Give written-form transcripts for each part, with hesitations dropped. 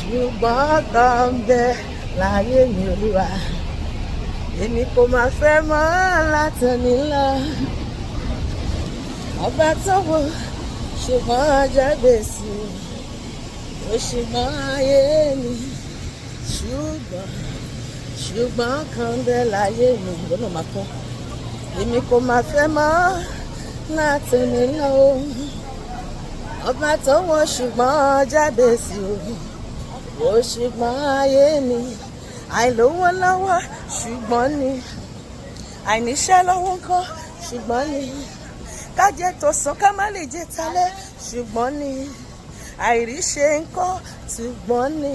ṣùgbọ́n kan bẹ láyé mi Olúwa èmi kò máa fẹ́ mọ́ látòní lọ. Ọba tó wò ṣùgbọ́n jábèsì ó ṣùgbọ́n ayé mi ṣùgbọ́n kan bẹ láyé mi lọ́nà máa kọ́ èmi kò máa fẹ́ mọ́ látòní lọ. Ọba tó wò ṣùgbọ́n jábèsì ó ṣùgbọ́n ayé mi àìlówó lọ́wọ́ ṣùgbọ́n ni àìníṣẹ́ lọ́wọ́ ńkọ́ ṣùgbọ́n ni kájẹ tó sàn ká má lè jẹ talẹ́ ṣùgbọ́n ni àìríṣe ńkọ́ ṣùgbọ́n ni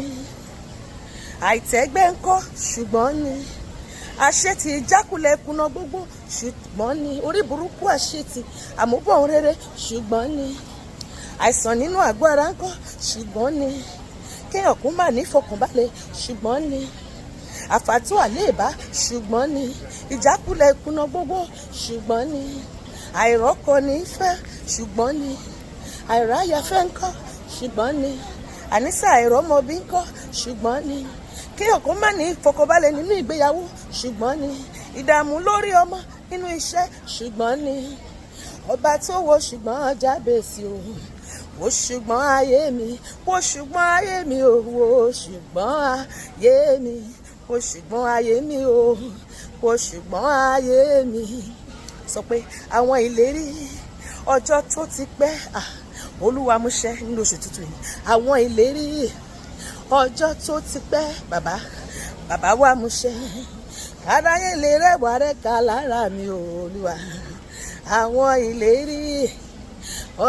àìtẹ́gbẹ́ ńkọ́ ṣùgbọ́n ni àṣetì ìjákulẹ̀ ìkùnà gbogbo ṣùgbọ́n ni orí burúkú àṣetì àmúbọ̀ rere ṣùgbọ́n ni àìsàn nínú àgọ́ ara ńkọ́ ṣùgbọ́n ni kéèyàn kún mà ní ìfọkànbalẹ̀ ṣùgbọ́n ni àfàtú àléèbá ṣùgbọ́n ni ìjákulẹ̀ ìkùnà gbogbo ṣùgbọ́n ni àìrọ́kọ ní fẹ́ ṣùgbọ́n ni àìráyafẹ́ ńkọ́ ṣùgbọ́n ni àníṣe àìrọ́mọbí ńkọ́ ṣùgbọ́n ni kéèyàn kún mà ní ìfọkànbalẹ̀ nínú ìgbéyàwó ṣùgbọ́n ni ìdààmú lórí ọmọ nínú iṣẹ́ ṣùgbọ́n ni ọba tó wo ṣùgbọ́n jábèsì o wo ṣùgbọ́n ayé mi wo ṣùgbọ́n ayé mi o wo ṣùgbọ́n ayé mi wo ṣùgbọ́n ayé mi o wo ṣùgbọ́n ayé mi. Sọ pé àwọn ìlérí ọjọ́ tó ti pẹ́ Olúwa mú ṣẹ nínú oṣù tuntun yìí. Àwọn ìlérí ọjọ́ tó ti pẹ́ bàbá wa mú ṣẹ. Aráyé lè rẹwà rẹ ká lára mi o Olúwa. Àwọn ìlérí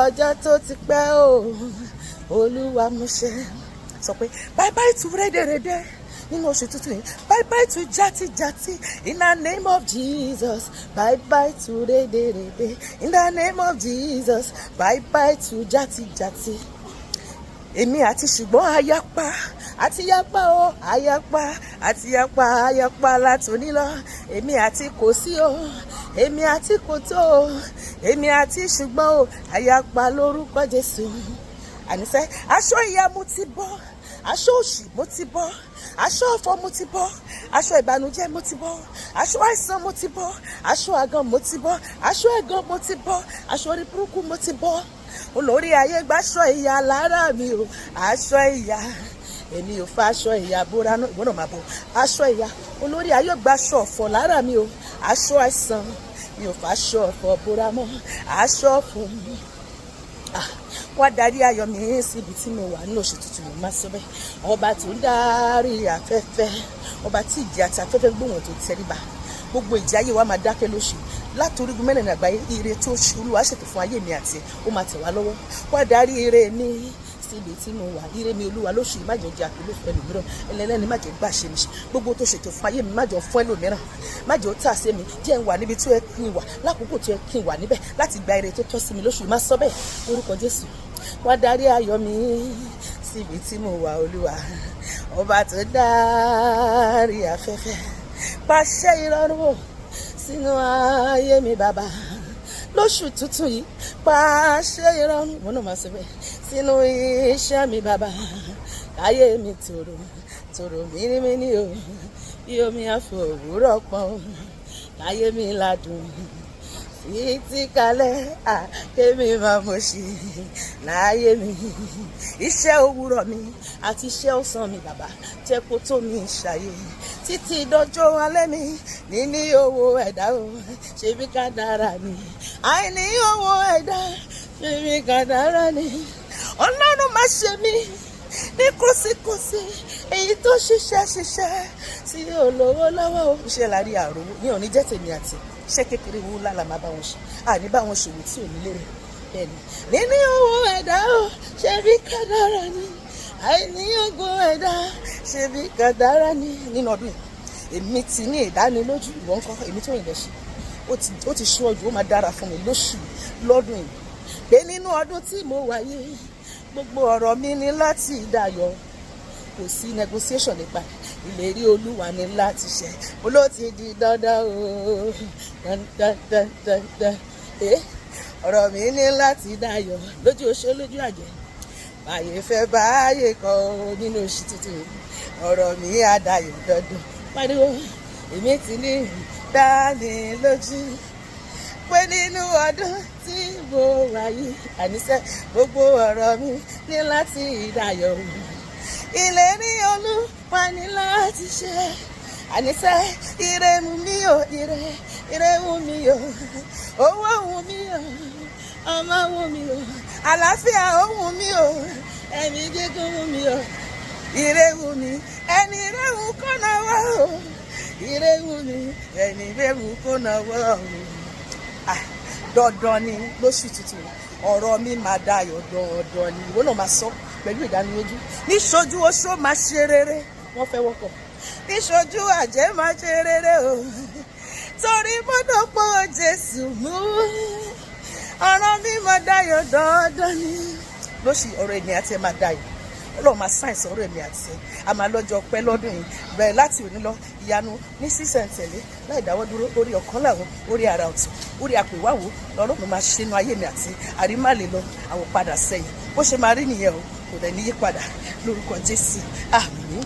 ọjọ́ tó ti pẹ́ o Olúwa mú ṣẹ. Sọ pé bye bye to rédèrèdè nínú oṣù tuntun yìí. Bye bye to jati in the name of Jesus. Bye bye to rédèrèdè in the name of Jesus. Bye bye to jati. Èmi àti ṣùgbọ́n ayapa àti yapa o ayapa àti ayapa látòní lọ. Èmi àti kò sí o èmi àti kò tó o èmi àti ṣùgbọ́n o ayapa lórúkọ Jésù. Àníṣe aṣọ ìyà mo ti bọ́ aṣọ òṣì mo ti bọ́ aṣọ ọ̀fọ̀ mo ti bọ́ aṣọ ìbànújẹ́ mo ti bọ́ aṣọ àìsàn mo ti bọ́ aṣọ àgàn mo ti bọ́ aṣọ ẹ̀gàn mo ti bọ́ aṣọ orí burúkú mo ti bọ́. Olórí ayé gbàṣọ ìyà lára mi o aṣọ ìyà èmi ò fa aṣọ ìyà bóra náà ìwọ náà máa bọ aṣọ ìyà. Olórí ayé gbàṣọ ọ̀fọ̀ lára mi o aṣọ àìsàn mi ò fa aṣọ ọ̀fọ̀ bóra mọ́ aṣọ ọ̀fọ̀ wá darí ayọ̀ mi síbi tí mo wà ní oṣù tuntun mo máa sọ bẹ́ẹ̀. Ọba tó ń darí afẹ́fẹ́ ọba tí ìjì àti afẹ́fẹ́ gbóhùn tó tẹríba gbogbo ìjì ayé wa máa dákẹ́ lóṣù látòrígun mẹ́rin àgbáyé. Ire tó ṣe Olúwa ṣètò fún ayé mi àti ó máa tẹ̀ wá lọ́wọ́. Wá darí ire mi síbi tí mo wà. Ire mi Olúwa lóṣù yìí má jẹ́ jẹ́ àpèlé fún ẹlòmíràn ẹlẹ́ni má jẹ́ gbà ṣe mi ṣe gbogbo tó ṣètò fún ayé mi má jẹ́ fún ẹlòmíràn má jẹ́ ó tà sí mi jẹ́ ń wà níbi tí ó yẹ kí n wà lákòókò tó yẹ kí n wà níbẹ̀ láti gba ire tó tọ́ sí mi lóṣù yìí má sọ bẹ́ẹ̀ lórúkọ Jésù. Wá darí ayọ̀ mi síbi tí mo wà Olúwa. Ọba tó darí afẹ́fẹ́ pàṣẹ ìrọ̀rùn sínú ayé mi bàbá lóṣù tuntun yìí. Pàṣẹ ìrọ̀rùn wọn náà máa sọ bẹ́ẹ̀ sínú iṣẹ́ mi bàbá. Ayé mi tòrò mímímí o bí omi àfòwúrọ̀ pọ́n. Ayé mi ládùn títí kalẹ̀ kémi máa mọ̀ sí láyé mi. Iṣẹ́ òwúrọ̀ mi àti iṣẹ́ ọ̀sán mi bàbá jẹ́ kó tó mi ṣàyè títí dọjọ́ alẹ́ mi. Níní owó ẹ̀dá o ṣebí kádàrá ni àìní owó ẹ̀dá ṣebí kádàrá ni. Ọlọ́run má ṣe mí ní kòsíkòsí èyí tó ṣiṣẹ́ tí olówó lọ́wọ́ o. Iṣẹ́ lárí àròwó ní òní jẹ́ tèmi àti iṣẹ́ kékeré wo lálà máa bá wọn ṣe àní bá wọn ṣòwò tí ò ní lérè bẹ́ẹ̀ni. Níní owó ẹ̀dá o ṣebí kádàrá ni àìní owó ẹ̀dá ṣebí kádàrá ni. Nínú ọdún yìí èmi ti ní ìdánilójú ìwọ ńkọ́ èmi tó yìnbọn ṣe ó ti ṣíwọ́jú ó máa dára fún mi lóṣù lọ́dún yìí pé nínú ọdún tí mo wáyé gbogbo ọ̀rọ̀ mi ní láti dayọ̀ kò sí negotiation nípa ìlérí Olúwa ní láti ṣẹ olóòtú di dandan o dandan ọ̀rọ̀ mi ní láti dayọ̀ lójú oṣó lójú àjẹ́ báyé fẹ́ báyé kọ́ nínú oṣù tuntun ọ̀rọ̀ mi àdáyọ̀ dandan pariwo èmi ti ní dánilójú pé nínú ọdún tí mo wà yìí àníṣe gbogbo ọ̀rọ̀ mi ní láti dayọ̀ ìlérí Olúwa ní láti ṣe àníṣe ire mú mi o ire mú mi o owó wù mí o ọmọ wù mí o àlàáfíà ó wù mí o ẹ̀mí gígùn wù mí o ire wù mí ẹni ire wù kó náwó o ire wù mí ẹni ire wù kó náwó o. Dandan ni lóṣù tuntun ọ̀rọ̀ mi máa dayọ̀ dandan ni ìwọ náà máa sọ pẹ̀lú ìdánilójú níṣojú oṣó máa ṣe rere wọ́n fẹ́ wọ́pọ̀ níṣojú àjẹ́ máa ṣe rere o torí mọ́tò pọ̀ Jésù mú ọ̀rọ̀ mi máa dayọ̀ dandan ni lóṣù ọ̀rọ̀ èmi àti ẹ̀ máa dayọ̀ Ọlọ́run máa sáyẹ̀nsì ọ̀rọ̀ èmi àti ẹ̀ a máa lọ́jọ́ pẹ́ lọ́dún yìí bẹ̀rẹ̀ láti òní lọ ìyanu ní sísẹ̀ntẹ̀lé láì dáwọ́ dúró orí ọ̀kan làwọn orí ara ọ̀tún orí àpèwáwò lọ́rùn máa ṣe inú ayé mi àti àrímàlè lọ àwọn padà sẹ́yìn bó ṣe máa rí nìyẹn o kò dẹ̀ ní yípadà lórúkọ Jésù àmín.